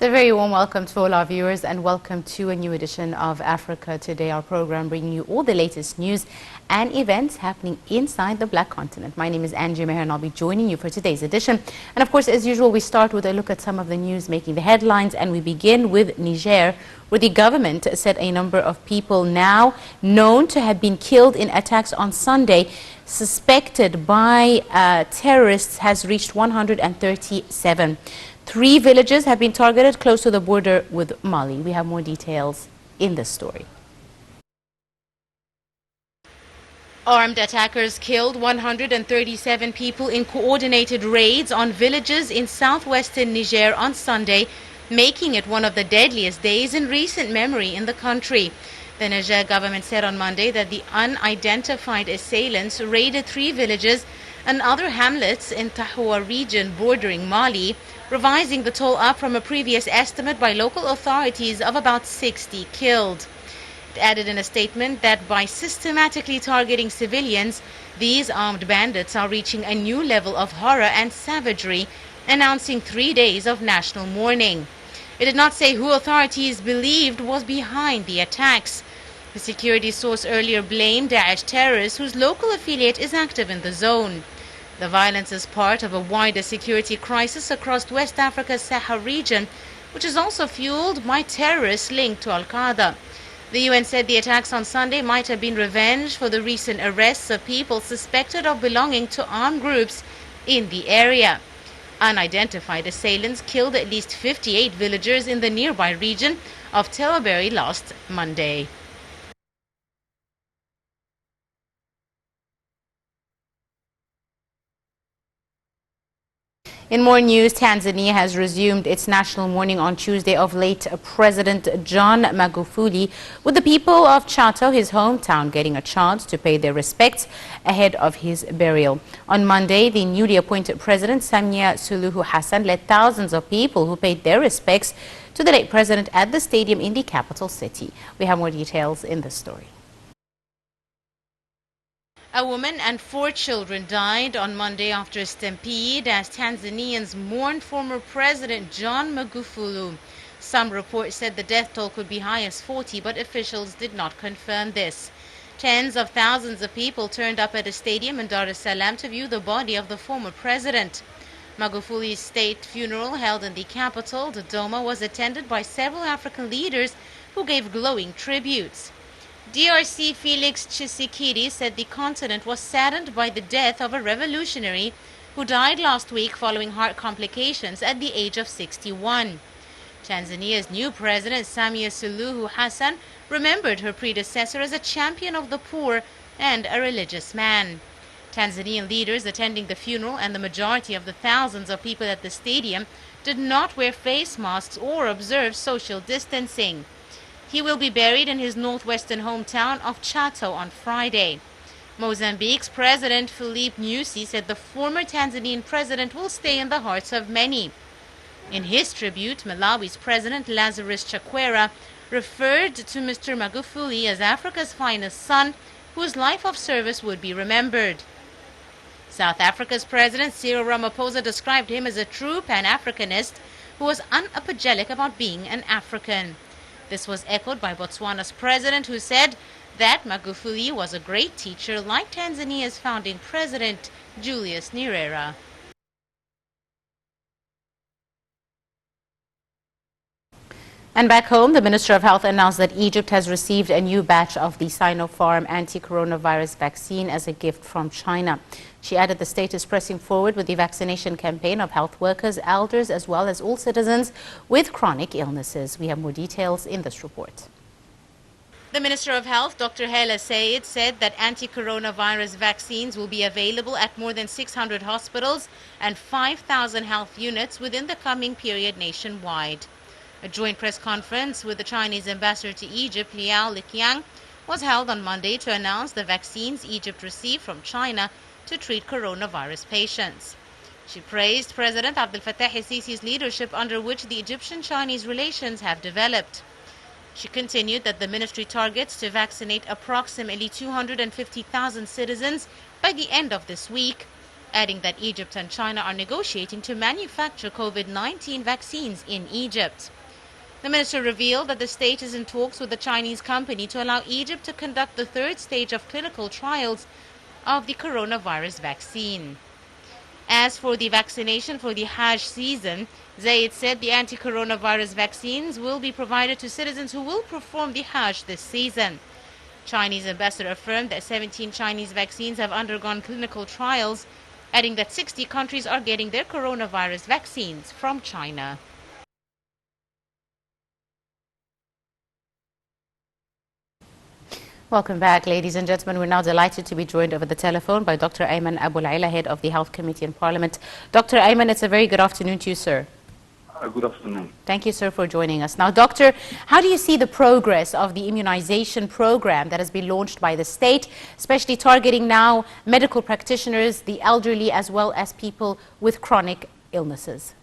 So a very warm welcome to all our viewers and welcome to a new edition of Africa Today, our program bringing you all the latest news and events happening inside the Black Continent. My name is Angie Meher and I'll be joining you for today's edition. And of course, as usual, we start with a look at some of the news making the headlines, and we begin with Niger, where the government said a number of people now known to have been killed in attacks on Sunday, suspected by terrorists, has reached 137. 3 villages have been targeted close to the border with Mali. We have more details in this story. Armed attackers killed 137 people in coordinated raids on villages in southwestern Niger on Sunday, making it one of the deadliest days in recent memory in the country. The Niger government said on Monday that the unidentified assailants raided 3 villages and other hamlets in Tahoua region bordering Mali, revising the toll up from a previous estimate by local authorities of about 60 killed. It added in a statement that by systematically targeting civilians, these armed bandits are reaching a new level of horror and savagery, announcing 3 days of national mourning. It did not say who authorities believed was behind the attacks. The security source earlier blamed Daesh terrorists, whose local affiliate is active in the zone. The violence is part of a wider security crisis across West Africa's Sahel region, which is also fueled by terrorists linked to Al-Qaeda. The UN said the attacks on Sunday might have been revenge for the recent arrests of people suspected of belonging to armed groups in the area. Unidentified assailants killed at least 58 villagers in the nearby region of Tilbury last Monday. In more news, Tanzania has resumed its national mourning on Tuesday of late President John Magufuli, with the people of Chato, his hometown, getting a chance to pay their respects ahead of his burial. On Monday, the newly appointed President Samia Suluhu Hassan led thousands of people who paid their respects to the late president at the stadium in the capital city. We have more details in this story. A woman and 4 children died on Monday after a stampede as Tanzanians mourned former President John Magufuli. Some reports said the death toll could be high as 40, but officials did not confirm this. Tens of thousands of people turned up at a stadium in Dar es Salaam to view the body of the former president. Magufuli's state funeral, held in the capital, Dodoma, was attended by several African leaders who gave glowing tributes. DRC Felix Tshisekedi said the continent was saddened by the death of a revolutionary who died last week following heart complications at the age of 61. Tanzania's new president, Samia Suluhu Hassan, remembered her predecessor as a champion of the poor and a religious man. Tanzanian leaders attending the funeral and the majority of the thousands of people at the stadium did not wear face masks or observe social distancing. He will be buried in his northwestern hometown of Chato on Friday. Mozambique's President Filipe Nyusi said the former Tanzanian president will stay in the hearts of many. In his tribute, Malawi's President Lazarus Chakwera referred to Mr. Magufuli as Africa's finest son, whose life of service would be remembered. South Africa's President Cyril Ramaphosa described him as a true Pan-Africanist who was unapologetic about being an African. This was echoed by Botswana's president, who said that Magufuli was a great teacher like Tanzania's founding president, Julius Nyerere. And back home, the Minister of Health announced that Egypt has received a new batch of the Sinopharm anti-coronavirus vaccine as a gift from China. She added the state is pressing forward with the vaccination campaign of health workers, elders, as well as all citizens with chronic illnesses. We have more details in this report. The Minister of Health, Dr. Hela Sayed, said that anti-coronavirus vaccines will be available at more than 600 hospitals and 5,000 health units within the coming period nationwide. A joint press conference with the Chinese ambassador to Egypt, Liao Liqiang, was held on Monday to announce the vaccines Egypt received from China to treat coronavirus patients. She praised President Abdel Fattah el-Sisi's leadership, under which the Egyptian-Chinese relations have developed. She continued that the ministry targets to vaccinate approximately 250,000 citizens by the end of this week, adding that Egypt and China are negotiating to manufacture COVID-19 vaccines in Egypt. The minister revealed that the state is in talks with the Chinese company to allow Egypt to conduct the third stage of clinical trials of the coronavirus vaccine. As for the vaccination for the Hajj season, Zayed said the anti-coronavirus vaccines will be provided to citizens who will perform the Hajj this season. Chinese ambassador affirmed that 17 Chinese vaccines have undergone clinical trials, adding that 60 countries are getting their coronavirus vaccines from China. Welcome back, ladies and gentlemen. We're now delighted to be joined over the telephone by Dr. Ayman Abul Aila, head of the Health Committee in Parliament. Dr. Ayman, it's a very good afternoon to you, sir. Good afternoon. Thank you, sir, for joining us. Now, Doctor, how do you see the progress of the immunization program that has been launched by the state, especially targeting now medical practitioners, the elderly, as well as people with chronic illnesses?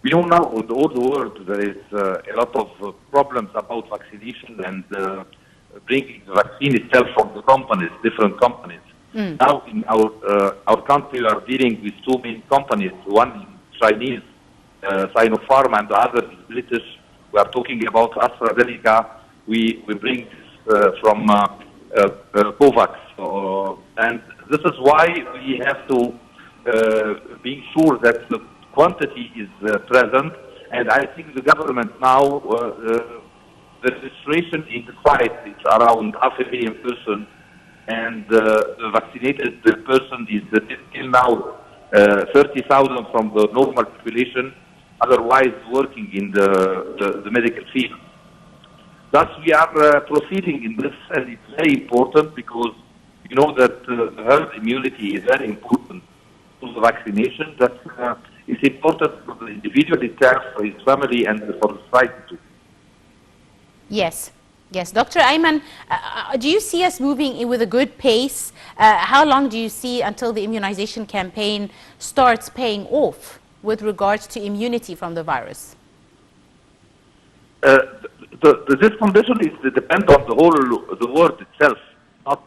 We know now in the whole world there is a lot of problems about vaccination and bringing the vaccine itself from the companies, different companies. Now in our country we are dealing with two main companies, one is Chinese, Sinopharm, and the other is British. We are talking about AstraZeneca. We bring this from COVAX. And this is why we have to be sure that the quantity is present. And I think the government now, the registration in the site is around 500,000 persons, and the vaccinated person is till now 30,000 from the normal population, otherwise working in the medical field. Thus, we are proceeding in this, and it's very important because you know that the herd immunity is very important to the vaccination. That is important for the individual itself, for his family, and for the society too. Yes. Yes. Dr. Ayman, do you see us moving with a good pace? How long do you see until the immunization campaign starts paying off with regards to immunity from the virus? This condition is depend on the world itself, not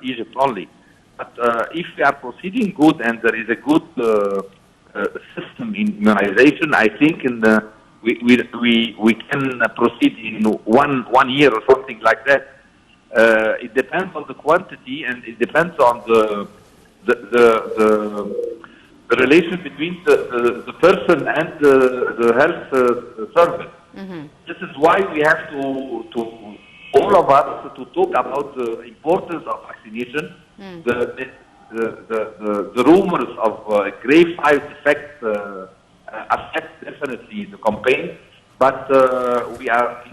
Egypt only. But if we are proceeding good and there is a good system in immunization, I think we can proceed in one year or something like that. It depends on the quantity, and it depends on the relation between the person and the health service. This is why we have to all of us to talk about the importance of vaccination, the rumors of grave side effects affect definitely the campaign, but we are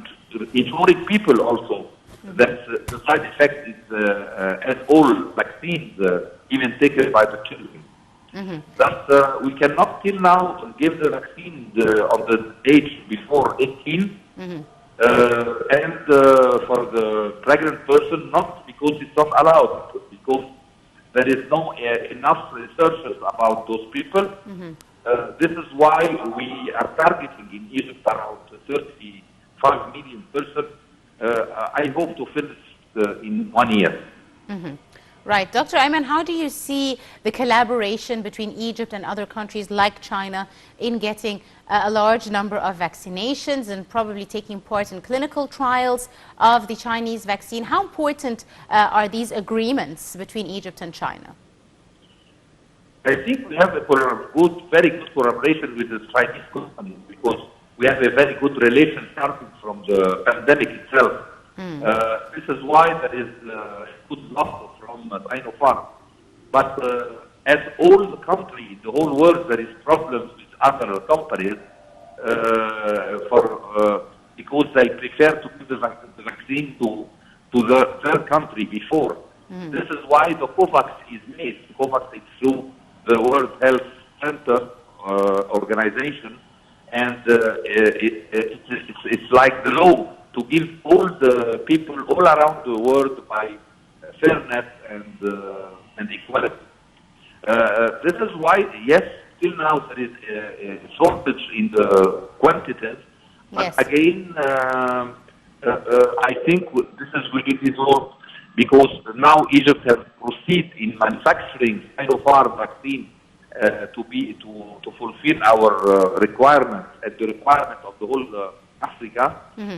ensuring people also that the side effect is as all vaccines, even taken by the children. Thus, we cannot till now give the vaccine on the age before 18, and for the pregnant person, not because it's not allowed, but because there is no enough researchers about those people. This is why we are targeting in Egypt around 35 million persons. I hope to finish in 1 year. Right. Dr. Ayman, how do you see the collaboration between Egypt and other countries like China in getting a large number of vaccinations and probably taking part in clinical trials of the Chinese vaccine? How important are these agreements between Egypt and China? I think we have a very good collaboration with the Chinese companies because we have a very good relation starting from the pandemic itself. This is why there is good love from Sinopharm. But as all the countries, the whole world, there is problems with other companies because they prefer to give the vaccine to their country before. This is why the COVAX is made. COVAX is through the World Health Center organization, and it's like the law to give all the people all around the world by fairness and equality. This is why, yes, till now there is a shortage in the quantities, but again, I think this is will be resolved because now Egypt has proceeded in manufacturing Sinopharm vaccine to fulfill our requirements and the requirement of the whole Africa,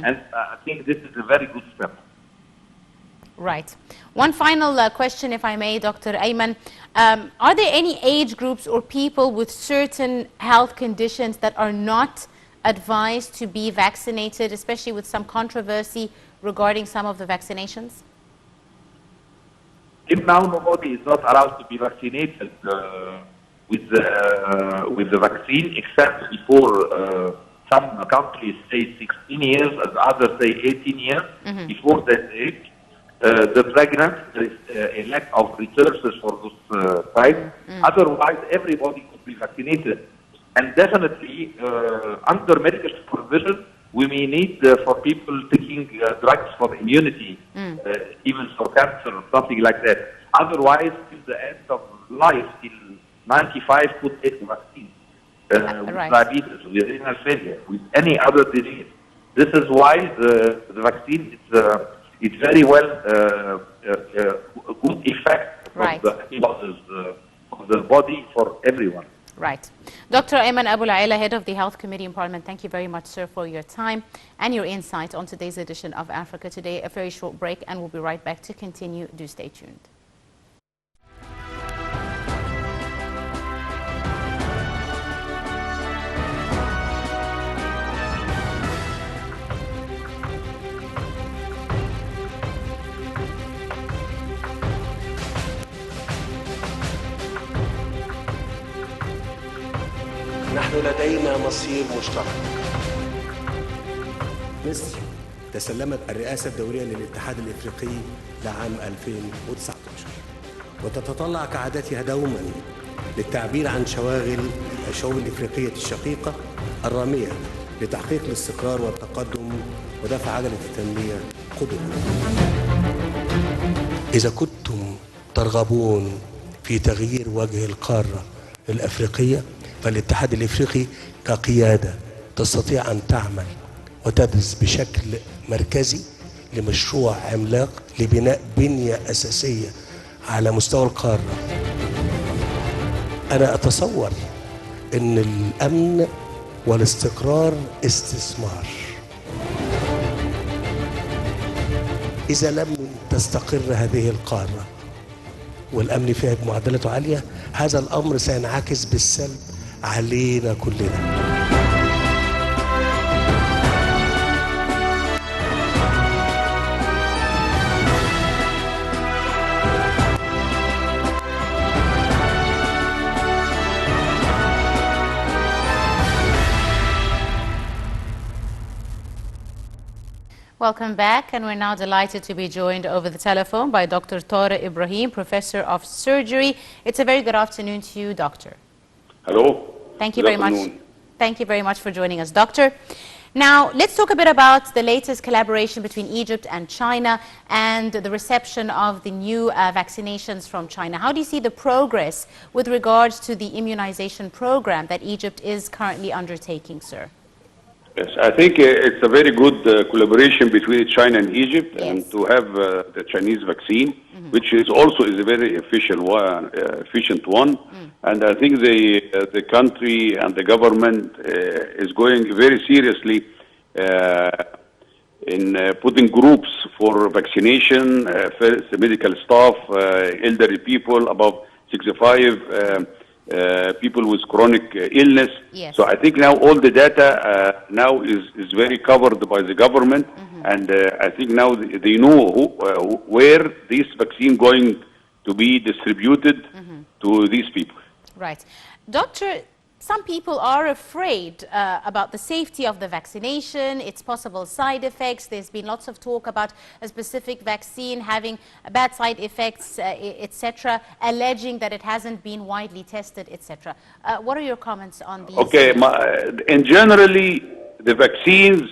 and I think this is a very good step. Right. One final question, if I may, Dr. Ayman. Are there any age groups or people with certain health conditions that are not advised to be vaccinated, especially with some controversy regarding some of the vaccinations? If now nobody is not allowed to be vaccinated with the vaccine, except before some countries say 16 years and others say 18 years. Before that age, the pregnant, there is a lack of resources for those types. Otherwise, everybody could be vaccinated. And definitely, under medical supervision, we may need for people taking drugs for immunity, even for cancer or something like that. Otherwise, till the end of life, till 95, could take the vaccine. With diabetes, with renal failure, with any other disease. This is why the vaccine is very well a good effect for the antibodies of the body for everyone. Right. Dr. Ayman Abu Laila, Head of the Health Committee in Parliament, thank you very much, sir, for your time and your insight on today's edition of Africa Today. A very short break, and we'll be right back to continue. Do stay tuned. نحن لدينا مصير مشترك. مصر تسلمت الرئاسة الدورية للاتحاد الإفريقي لعام 2019 وتتطلع كعادتها دوما للتعبير عن شواغل الشعوب الإفريقية الشقيقة الرامية لتحقيق الاستقرار والتقدم ودفع عجلة التنمية قدما. إذا كنتم ترغبون في تغيير وجه القارة الأفريقية، فالاتحاد الإفريقي كقيادة تستطيع أن تعمل وتدرس بشكل مركزي لمشروع عملاق لبناء بنية أساسية على مستوى القارة. أنا أتصور أن الأمن والاستقرار استثمار. إذا لم تستقر هذه القارة والأمن فيها بمعدلاته عالية، هذا الأمر سينعكس بالسلب علينا كلنا. Welcome back, and we're now delighted to be joined over the telephone by Dr. Tariq Ibrahim, Professor of Surgery. It's a very good afternoon to you, Doctor. Hello. Thank you very much. Thank you very much for joining us, Doctor. Now, let's talk a bit about the latest collaboration between Egypt and China and the reception of the new vaccinations from China. How do you see the progress with regards to the immunization program that Egypt is currently undertaking, sir? Yes, I think it's a very good collaboration between China and Egypt, yes, and to have the Chinese vaccine, which is also a very efficient one. And I think the country and the government is going very seriously in putting groups for vaccination, first, the medical staff, elderly people above 65, people with chronic illness. Yes. So I think now all the data now is very covered by the government, and I think now they know where this vaccine going to be distributed to these people. Right. Doctor, some people are afraid about the safety of the vaccination, its possible side effects. There's been lots of talk about a specific vaccine having bad side effects, etc., alleging that it hasn't been widely tested, etc. What are your comments on these? Okay, in generally, the vaccines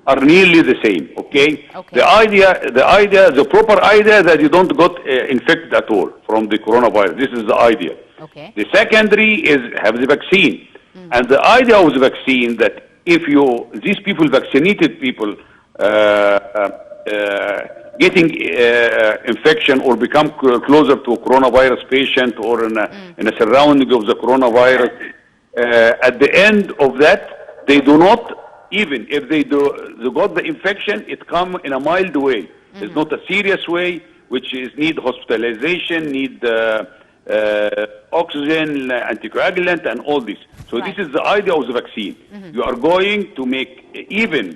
are nearly the same, okay? The proper idea that you don't get infected at all from the coronavirus. This is the idea. Okay. The secondary is have the vaccine. And the idea of the vaccine that if these people, vaccinated people, getting infection or become closer to a coronavirus patient or in a surrounding of the coronavirus. At the end of that, they do not, even if they got the infection, it come in a mild way. It's not a serious way, which is need hospitalization, need oxygen, anticoagulant, and all this. So Right. this is the idea of the vaccine. You are going to make, even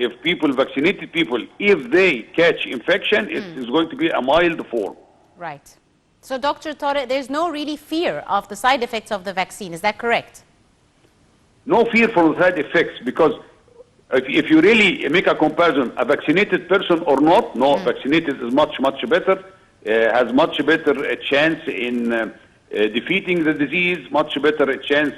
if vaccinated people, if they catch infection, it is going to be a mild form. Right. So, Dr. Torre, there's no really fear of the side effects of the vaccine. Is that correct? No fear for the side effects, because if you really make a comparison, a vaccinated person or not, no, vaccinated is much, much better, has much better chance in defeating the disease, much better chance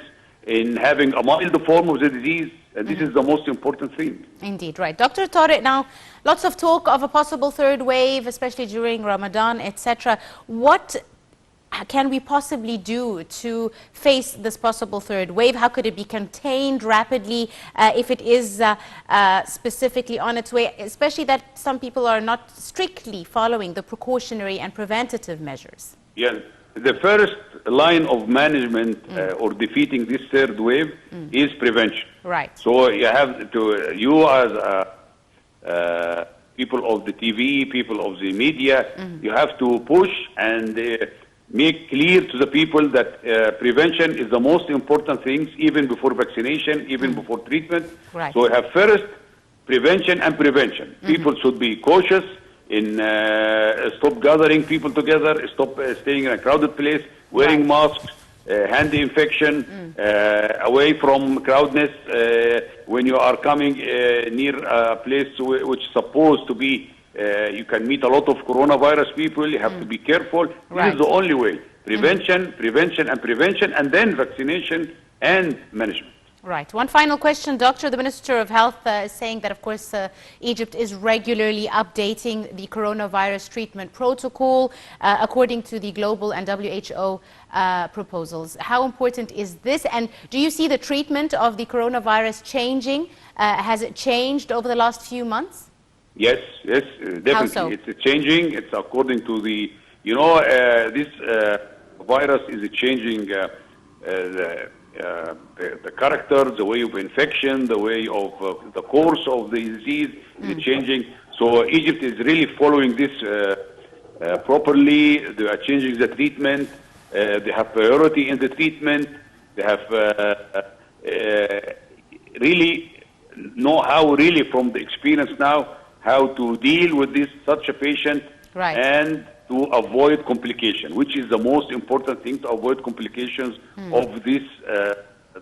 in having a mild form of the disease. And this is the most important thing. Indeed, right. Dr. Torre, now, lots of talk of a possible third wave, especially during Ramadan, etc. What can we possibly do to face this possible third wave? How could it be contained rapidly if it is specifically on its way, especially that some people are not strictly following the precautionary and preventative measures? Yes. The first line of management or defeating this third wave is prevention. Right. So you have to, you as people of the TV, people of the media, you have to push and make clear to the people that prevention is the most important things, even before vaccination, even before treatment. Right. So we have first prevention and prevention. People should be cautious in stop gathering people together, stop staying in a crowded place, wearing masks, hand infection, away from crowdness. When you are coming near a place which is supposed to be, you can meet a lot of coronavirus people, you have to be careful. Right. This is the only way. Prevention, prevention, and prevention, and then vaccination and management. Right. One final question, Doctor. The Minister of Health is saying that, of course, Egypt is regularly updating the coronavirus treatment protocol according to the global and WHO proposals. How important is this? And do you see the treatment of the coronavirus changing? Has it changed over the last few months? Yes, yes, definitely. How so? It's changing. It's according to the, this virus is changing the character, the way of infection, the way of the course of the disease is changing. So Egypt is really following this properly. They are changing the treatment. They have priority in the treatment. They have really know how, really from the experience now, how to deal with such a patient, Right. and to avoid complication, which is the most important thing, to avoid complications of this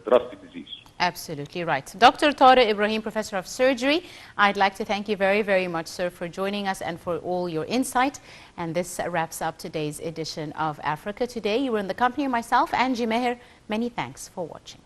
drastic disease. Absolutely right. Dr. Tariq Ibrahim, Professor of Surgery, I'd like to thank you very, very much, sir, for joining us and for all your insight. And this wraps up today's edition of Africa Today. You were in the company of myself, Angie Meher. Many thanks for watching.